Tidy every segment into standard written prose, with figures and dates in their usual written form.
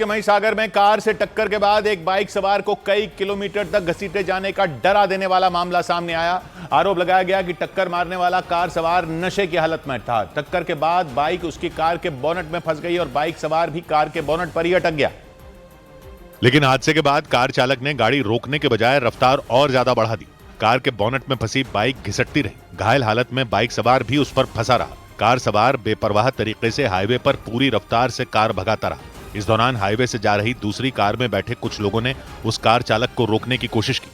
के महिसागर में कार से टक्कर के बाद एक बाइक सवार को कई किलोमीटर तक घसीटे जाने का डरा देने वाला मामला सामने आया। आरोप लगाया गया कि टक्कर मारने वाला कार सवार नशे की हालत में था। टक्कर के बाद बाइक उसकी कार के बोनट में फंस गई और बाइक सवार भी कार के बोनट पर ही अटक गया। लेकिन हादसे के बाद कार चालक ने गाड़ी रोकने के बजाय रफ्तार और ज्यादा बढ़ा दी। कार के बोनट में फंसी बाइक घिसटती रही। घायल हालत में बाइक सवार भी उस पर फंसा रहा। कार सवार बेपरवाह तरीके से हाईवे पर पूरी रफ्तार से कार भगाता रहा। इस दौरान हाईवे से जा रही दूसरी कार में बैठे कुछ लोगों ने उस कार चालक को रोकने की कोशिश की।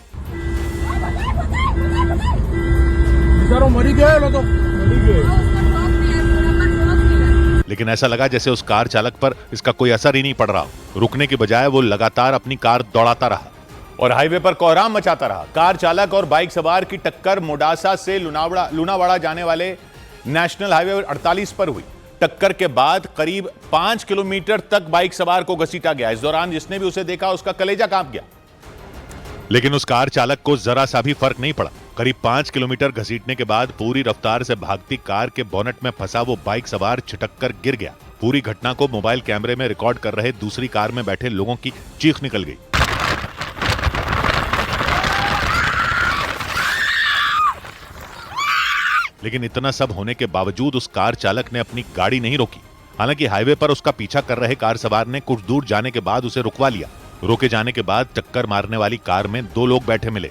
लेकिन ऐसा लगा जैसे उस कार चालक पर इसका कोई असर ही नहीं पड़ रहा। रुकने के बजाय वो लगातार अपनी कार दौड़ाता रहा और हाईवे पर कोहराम मचाता रहा। कार चालक और बाइक सवार की टक्कर मोडासा से लूनावाड़ा जाने वाले नेशनल हाईवे 48 पर हुई। टक्कर के बाद करीब 5 किलोमीटर तक बाइक सवार को घसीटा गया। इस दौरान जिसने भी उसे देखा उसका कलेजा कांप गया। लेकिन उस कार चालक को जरा सा भी फर्क नहीं पड़ा। करीब 5 किलोमीटर घसीटने के बाद पूरी रफ्तार से भागती कार के बोनट में फंसा वो बाइक सवार छिटककर गिर गया। पूरी घटना को मोबाइल कैमरे में रिकॉर्ड कर रहे दूसरी कार में बैठे लोगों की चीख निकल गई। लेकिन इतना सब होने के बावजूद उस कार चालक ने अपनी गाड़ी नहीं रोकी। हालांकि हाईवे पर उसका पीछा कर रहे कार सवार ने कुछ दूर जाने के बाद उसे रुकवा लिया। रोके जाने के बाद टक्कर मारने वाली कार में 2 लोग बैठे मिले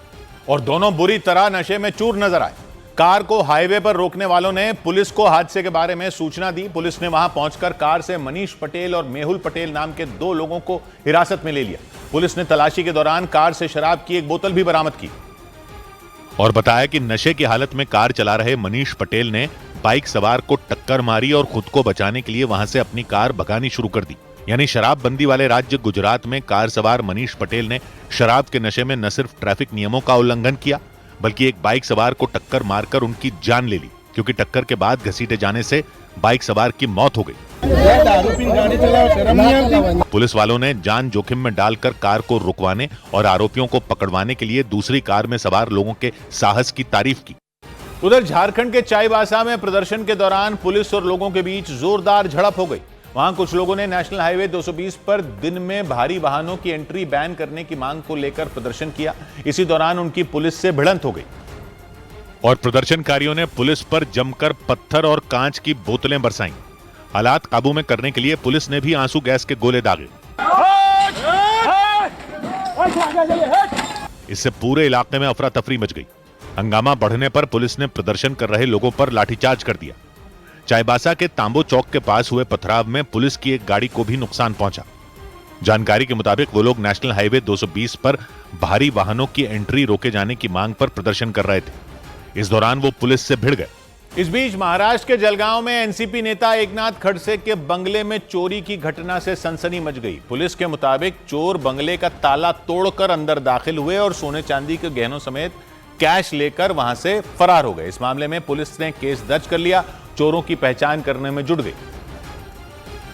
और दोनों बुरी तरह नशे में चूर नजर आए। कार को हाईवे पर रोकने वालों ने पुलिस को हादसे के बारे में सूचना दी। पुलिस ने वहां पहुंचकर कार से मनीष पटेल और मेहुल पटेल नाम के 2 लोगों को हिरासत में ले लिया। पुलिस ने तलाशी के दौरान कार से शराब की एक बोतल भी बरामद की और बताया कि नशे की हालत में कार चला रहे मनीष पटेल ने बाइक सवार को टक्कर मारी और खुद को बचाने के लिए वहां से अपनी कार भगानी शुरू कर दी। यानी शराबबंदी वाले राज्य गुजरात में कार सवार मनीष पटेल ने शराब के नशे में न सिर्फ ट्रैफिक नियमों का उल्लंघन किया बल्कि एक बाइक सवार को टक्कर मारकर उनकी जान ले ली, क्योंकि टक्कर के बाद घसीटे जाने से बाइक सवार की मौत हो गई। पुलिस वालों ने जान जोखिम में डालकर कार को रुकवाने और आरोपियों को पकड़वाने के लिए दूसरी कार में सवार लोगों के साहस की तारीफ की। उधर झारखंड के चाईबासा में प्रदर्शन के दौरान पुलिस और लोगों के बीच जोरदार झड़प हो गई। वहां कुछ लोगों ने नेशनल हाईवे 220 पर दिन में भारी वाहनों की एंट्री बैन करने की मांग को लेकर प्रदर्शन किया। इसी दौरान उनकी पुलिस से भिड़ंत हो गई और प्रदर्शनकारियों ने पुलिस पर जमकर पत्थर और कांच की बोतलें बरसाईं। हालात काबू में करने के लिए पुलिस ने भी आंसू गैस के गोले दागे। इससे पूरे इलाके में अफरा तफरी मच गई। हंगामा बढ़ने पर पुलिस ने प्रदर्शन कर रहे लोगों पर लाठीचार्ज कर दिया। चाईबासा के तांबो चौक के पास हुए पथराव में पुलिस की एक गाड़ी को भी नुकसान पहुंचा। जानकारी के मुताबिक वो लोग नेशनल हाईवे 220 पर भारी वाहनों की एंट्री रोके जाने की मांग पर प्रदर्शन कर रहे थे। इस दौरान वो पुलिस से भिड़ गए। इस बीच महाराष्ट्र के जलगांव में एनसीपी नेता एकनाथ खड़से के बंगले में चोरी की घटना से सनसनी मच गई। पुलिस के मुताबिक चोर बंगले का ताला तोड़कर अंदर दाखिल हुए और सोने चांदी के गहनों समेत कैश लेकर वहां से फरार हो गए। इस मामले में पुलिस ने केस दर्ज कर लिया। चोरों की पहचान करने में जुट गई।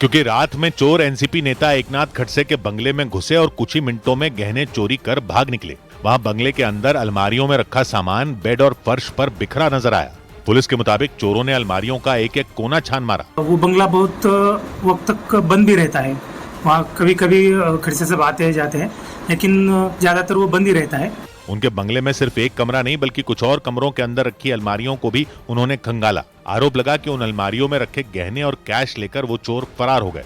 क्योंकि रात में चोर एनसीपी नेता एकनाथ खड़से के बंगले में घुसे और कुछ ही मिनटों में गहने चोरी कर भाग निकले। वहां बंगले के अंदर अलमारियों में रखा सामान बेड और फर्श पर बिखरा नजर आया। पुलिस के मुताबिक चोरों ने अलमारियों का एक एक कोना छान मारा। वो बंगला बहुत वक्त तक बंद भी रहता है। वहाँ कभी कभी खड़से सब आते जाते हैं, लेकिन ज्यादातर वो बंद ही रहता है। उनके बंगले में सिर्फ एक कमरा नहीं बल्कि कुछ और कमरों के अंदर रखी अलमारियों को भी उन्होंने खंगाला। आरोप लगा कि उन अलमारियों में रखे गहने और कैश लेकर वो चोर फरार हो गए।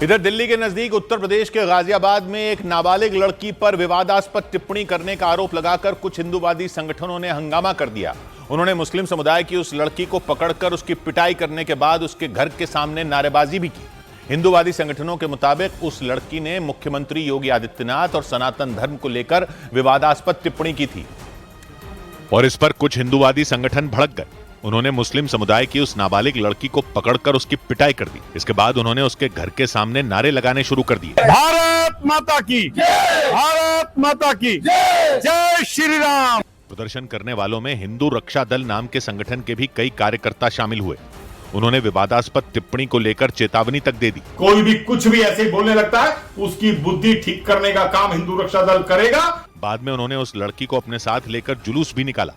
इधर दिल्ली के नजदीक उत्तर प्रदेश के गाजियाबाद में एक नाबालिग लड़की पर विवादास्पद टिप्पणी करने का आरोप लगाकर कुछ हिंदूवादी संगठनों ने हंगामा कर दिया। उन्होंने मुस्लिम समुदाय की उस लड़की को पकड़कर उसकी पिटाई करने के बाद उसके घर के सामने नारेबाजी भी की। हिंदूवादी संगठनों के मुताबिक उस लड़की ने मुख्यमंत्री योगी आदित्यनाथ और सनातन धर्म को लेकर विवादास्पद टिप्पणी की थी और इस पर कुछ हिंदूवादी संगठन भड़क गए। उन्होंने मुस्लिम समुदाय की उस नाबालिग लड़की को पकड़कर उसकी पिटाई कर दी। इसके बाद उन्होंने उसके घर के सामने नारे लगाने शुरू कर दिए। भारत माता की जय, भारत माता की जय, जय श्री राम। प्रदर्शन करने वालों में हिंदू रक्षा दल नाम के संगठन के भी कई कार्यकर्ता शामिल हुए। उन्होंने विवादास्पद टिप्पणी को लेकर चेतावनी तक दे दी। कोई भी कुछ भी ऐसे बोलने लगता है, उसकी बुद्धि ठीक करने का काम हिंदू रक्षा दल करेगा। बाद में उन्होंने उस लड़की को अपने साथ लेकर जुलूस भी निकाला।